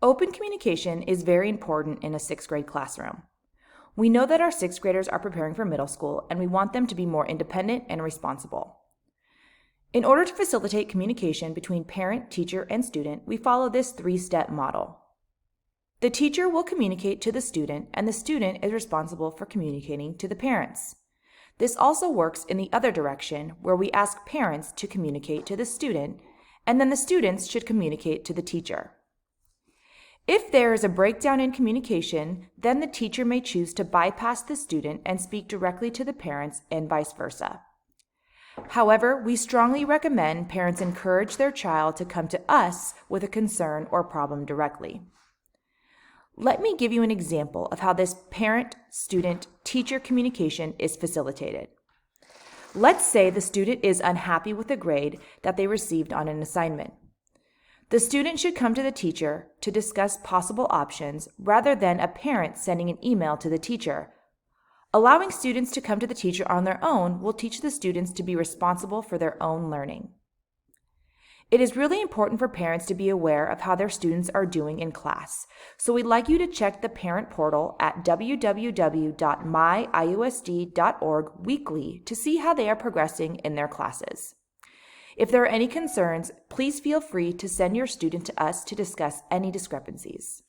Open communication is very important in a 6th grade classroom. We know that our 6th graders are preparing for middle school, and we want them to be more independent and responsible. In order to facilitate communication between parent, teacher, and student, we follow this 3-step model. The teacher will communicate to the student, and the student is responsible for communicating to the parents. This also works in the other direction, where we ask parents to communicate to the student, and then the students should communicate to the teacher. If there is a breakdown in communication, then the teacher may choose to bypass the student and speak directly to the parents and vice versa. However, we strongly recommend parents encourage their child to come to us with a concern or problem directly. Let me give you an example of how this parent-student-teacher communication is facilitated. Let's say the student is unhappy with the grade that they received on an assignment. The student should come to the teacher to discuss possible options rather than a parent sending an email to the teacher. Allowing students to come to the teacher on their own will teach the students to be responsible for their own learning. It is really important for parents to be aware of how their students are doing in class, so we'd like you to check the parent portal at www.myiusd.org weekly to see how they are progressing in their classes. If there are any concerns, please feel free to send your student to us to discuss any discrepancies.